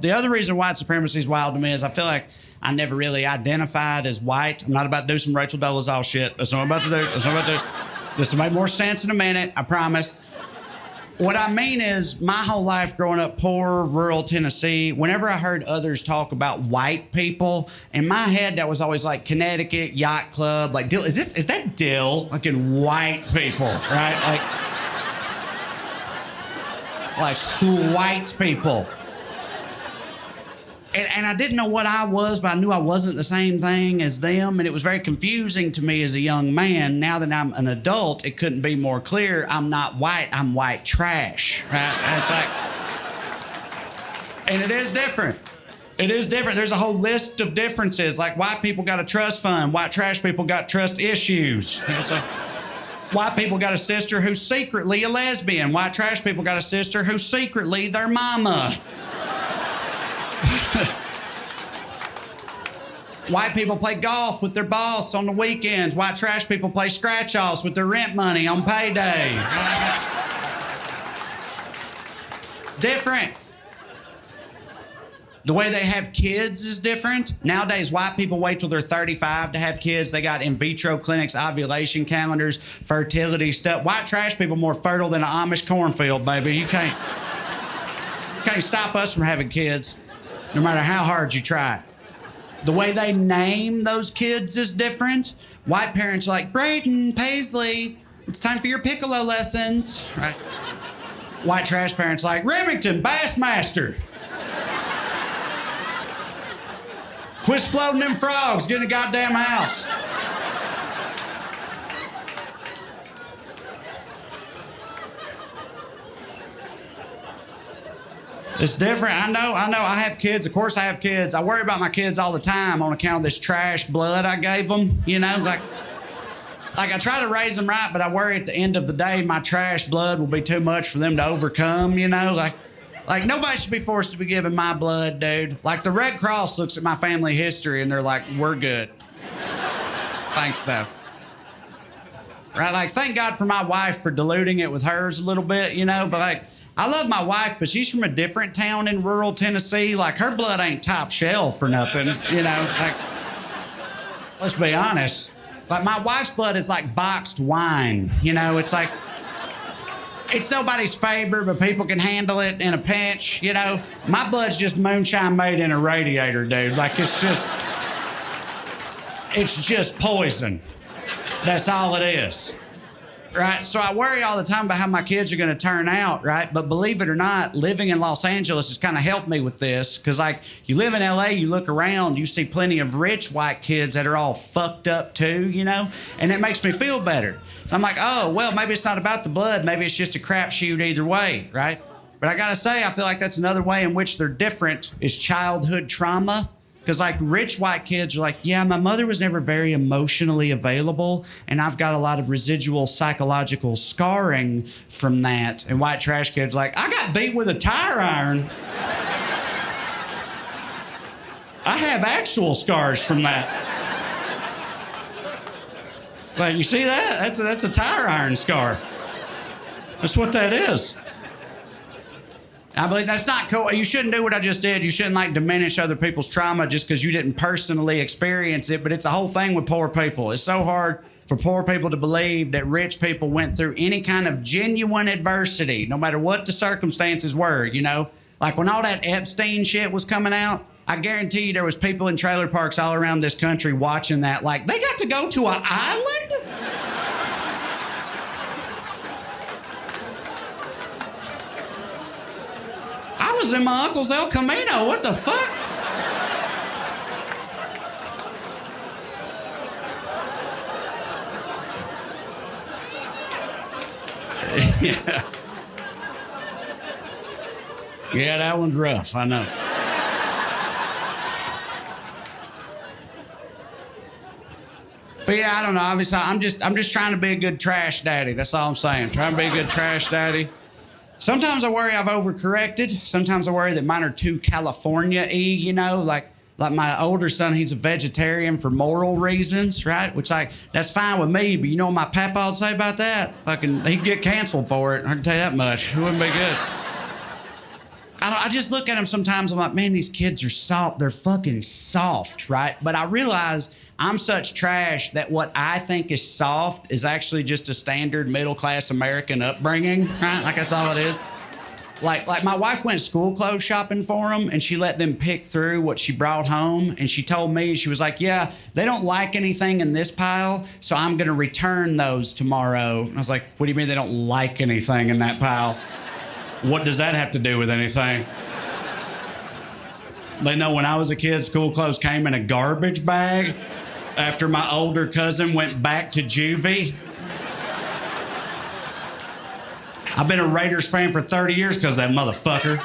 The other reason white supremacy is wild to me is I feel like I never really identified as white. I'm not about to do some Rachel Dolezal shit. That's what I'm about to do. That's what I'm about to do. This will make more sense in a minute, I promise. What I mean is, my whole life growing up poor, rural Tennessee, whenever I heard others talk about white people, in my head that was always like Connecticut, Yacht Club, like Dill. Is that Dill? Like in white people, right? Like white people. And I didn't know what I was, but I knew I wasn't the same thing as them. And it was very confusing to me as a young man. Now that I'm an adult, it couldn't be more clear. I'm not white, I'm white trash, right? And it's like, and it is different. It is different. There's a whole list of differences. Like white people got a trust fund, white trash people got trust issues. It's like, white people got a sister who's secretly a lesbian. White trash people got a sister who's secretly their mama. White people play golf with their boss on the weekends. White trash people play scratch-offs with their rent money on payday. Different. The way they have kids is different. Nowadays, white people wait till they're 35 to have kids. They got in vitro clinics, ovulation calendars, fertility stuff. White trash people more fertile than an Amish cornfield, baby. You can't stop us from having kids, no matter how hard you try. The way they name those kids is different. White parents are like, Brayden, Paisley, it's time for your piccolo lessons. Right? White trash parents like, Remington, Bassmaster. Quit exploding them frogs, get in the goddamn house. It's different. I know. I have kids. Of course I have kids. I worry about my kids all the time on account of this trash blood I gave them. You know, like I try to raise them right, but I worry at the end of the day my trash blood will be too much for them to overcome, you know? Like nobody should be forced to be giving my blood, dude. Like the Red Cross looks at my family history and they're like, we're good. Thanks, though. Right? Like, thank God for my wife for diluting it with hers a little bit, you know? But like, I love my wife, but she's from a different town in rural Tennessee. Like, her blood ain't top shelf for nothing, you know? Like, let's be honest. Like, my wife's blood is like boxed wine, you know? It's like, it's nobody's favorite, but people can handle it in a pinch, you know? My blood's just moonshine made in a radiator, dude. Like, it's just poison. That's all it is. Right? So I worry all the time about how my kids are going to turn out, right? But believe it or not, living in Los Angeles has kind of helped me with this. Because, like, you live in L.A., you look around, you see plenty of rich white kids that are all fucked up too, you know? And it makes me feel better. I'm like, oh, well, maybe it's not about the blood. Maybe it's just a crapshoot either way, right? But I got to say, I feel like that's another way in which they're different is childhood trauma. Because, like, rich white kids are like, yeah, my mother was never very emotionally available, and I've got a lot of residual psychological scarring from that. And white trash kids are like, I got beat with a tire iron. I have actual scars from that. Like, you see that? That's a tire iron scar. That's what that is. I believe that's not cool. You shouldn't do what I just did. You shouldn't, like, diminish other people's trauma just because you didn't personally experience it. But it's a whole thing with poor people. It's so hard for poor people to believe that rich people went through any kind of genuine adversity, no matter what the circumstances were, you know? Like, when all that Epstein shit was coming out, I guarantee you there was people in trailer parks all around this country watching that. Like, they got to go to an island? I was in my uncle's El Camino. What the fuck? Yeah. Yeah, that one's rough, I know. But yeah, I don't know. Obviously, I'm just trying to be a good trash daddy. That's all I'm saying. Trying to be a good trash daddy. Sometimes I worry I've overcorrected. Sometimes I worry that mine are too California-y, you know? Like my older son, he's a vegetarian for moral reasons, right? Which, like, that's fine with me, but you know what my papa would say about that? Fucking, he'd get canceled for it. I can tell you that much. It wouldn't be good. I just look at them sometimes. I'm like, man, these kids are soft. They're fucking soft, right? But I realize I'm such trash that what I think is soft is actually just a standard middle-class American upbringing, right? Like that's all it is. Like my wife went school clothes shopping for them, and she let them pick through what she brought home. And she told me, she was like, yeah, they don't like anything in this pile, so I'm going to return those tomorrow. And I was like, what do you mean they don't like anything in that pile? What does that have to do with anything? They know when I was a kid, school clothes came in a garbage bag after my older cousin went back to juvie. I've been a Raiders fan for 30 years because of that motherfucker.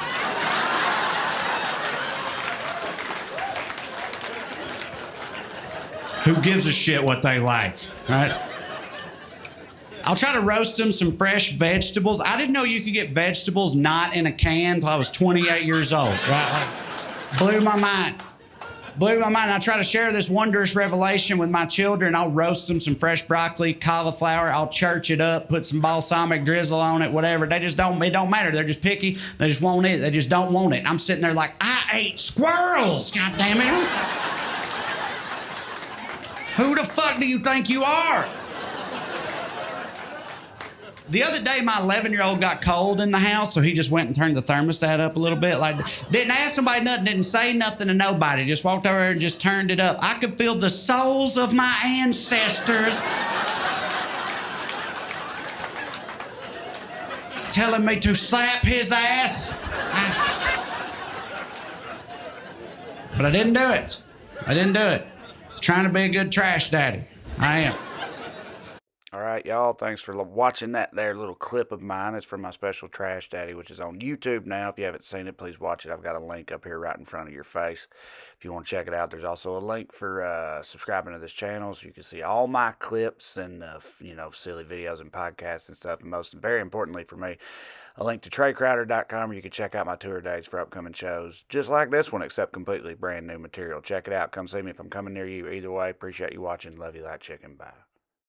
Who gives a shit what they like, right? I'll try to roast them some fresh vegetables. I didn't know you could get vegetables not in a can until I was 28 years old, right? Blew my mind. Blew my mind. I try to share this wondrous revelation with my children. I'll roast them some fresh broccoli, cauliflower. I'll church it up, put some balsamic drizzle on it, whatever. They just don't, it don't matter. They're just picky. They just won't eat it. They just don't want it. And I'm sitting there like, I ate squirrels, God damn it. Who the fuck do you think you are? The other day, my 11-year-old got cold in the house, so he just went and turned the thermostat up a little bit. Like, didn't ask nobody nothing, didn't say nothing to nobody. Just walked over and just turned it up. I could feel the souls of my ancestors telling me to slap his ass. But I didn't do it. I didn't do it. Trying to be a good trash daddy. I am. All right, y'all, thanks for watching that there little clip of mine. It's from my special Trash Daddy, which is on YouTube now. If you haven't seen it, please watch it. I've got a link up here right in front of your face. If you want to check it out, there's also a link for subscribing to this channel so you can see all my clips and, silly videos and podcasts and stuff. And very importantly for me, a link to TraeCrowder.com where you can check out my tour dates for upcoming shows, just like this one, except completely brand new material. Check it out. Come see me if I'm coming near you. Either way, appreciate you watching. Love you like chicken. Bye.